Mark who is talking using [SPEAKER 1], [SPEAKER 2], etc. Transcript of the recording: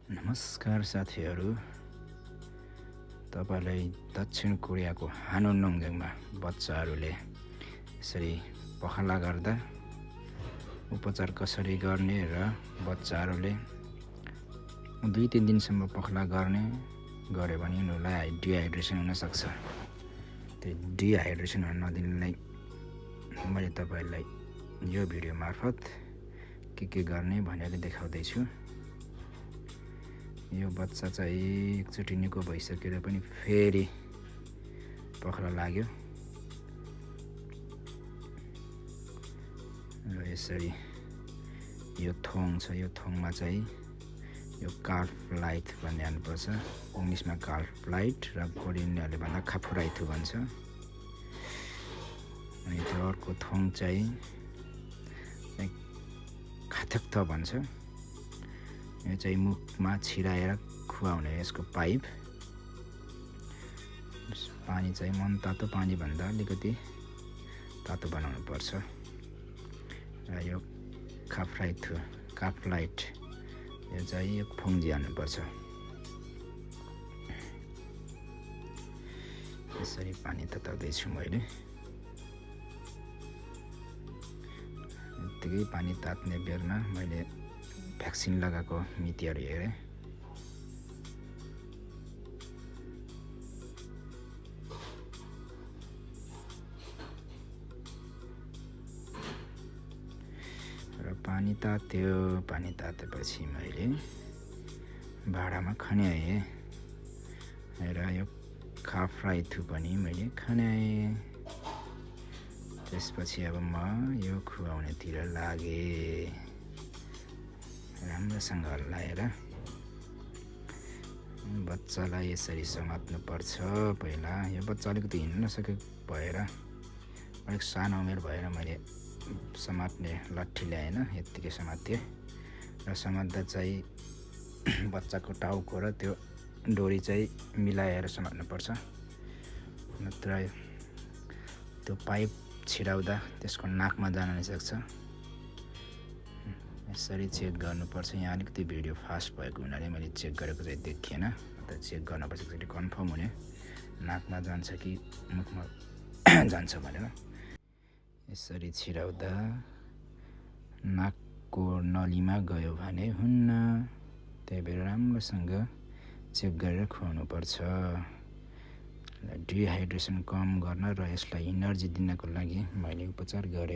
[SPEAKER 1] नमस्कार साथीहरू, तपाईलाई दक्षिण कोरियाको हानोनङमा बच्चाहरूले यसरी पखाला गर्दा उपचार कसरी गर्ने र बच्चाहरूले 2-3 दिनसम्म पखाला गर्यो भने उनीहरूलाई डिहाइड्रेसन हुन सक्छ। त्यो डिहाइड्रेसन हुन नदिनलाई मैले तपाईलाई यो भिडियो मार्फत के गर्ने भनेर देखाउँदैछु। यो बच्चा चाहिँ एकचोटि निको भइसकेर पनि फेरि पखाला लाग्यो र यसरी यो थोङ छ, यो थोङमा चाहिँ यो कार्फ लाइट भन्ने हाल्नुपर्छ। इङ्ग्लिसमा कार्फ लाइट र कोरियनले भन्दा खाफुराइथु भन्छ। अनि त्यो अर्को थोङ चाहिँ खाथक्थ भन्छ। यो चाहिँ मुखमा छिराएर खुवाउने यसको पाइप। पानी चाहिँ मनतातो पानी भन्दा अलिकति तातो बनाउनु पर्छ। र यो काफ लाइट यो चाहिँ यो फुङ्जी हाल्नुपर्छ। यसरी पानी तताउँदैछु मैले। यत्तिकै पानी तात्ने बेरमा मैले भ्याक्सिन लगाएको मितिहरू हेरेँ। र पानी तातेपछि मैले भाँडामा खन्याएँ र यो खाफ्राइथु पनि मैले खन्याएँ। त्यसपछि अब म यो खुवाउनेतिर लागेँ। राम्रोसँग हल्लाएर बच्चालाई यसरी समात्नु पर्छ। पहिला यो बच्चा अलिकति हिँड्न नसकेको भएर अलिक सानो उमेर भएर मैले समात्ने लट्ठी ल्याएन, यत्तिकै समातेँ। र समात्दा चाहिँ बच्चाको टाउको र त्यो डोरी चाहिँ मिलाएर समात्नुपर्छ, नत्र त्यो पाइप छिराउँदा त्यसको नाकमा जान सक्छ। यसरी चेक गर्नुपर्छ। यहाँ अलिकति भिडियो फास्ट भएको हुनाले मैले चेक गरेको चाहिँ देखिएन। त चेक गर्नुपर्छ एकचोटि कन्फर्म हुने, नाकमा जान्छ कि मुखमा जान्छ भनेर। यसरी छिराउँदा नाकको नलीमा गयो भने हुन्न। त्यही भएर राम्रोसँग चेक गरेर खुवाउनुपर्छ। डिहाइड्रेसन कम गर्न र यसलाई इनर्जी दिनको लागि मैले उपचार गरेँ।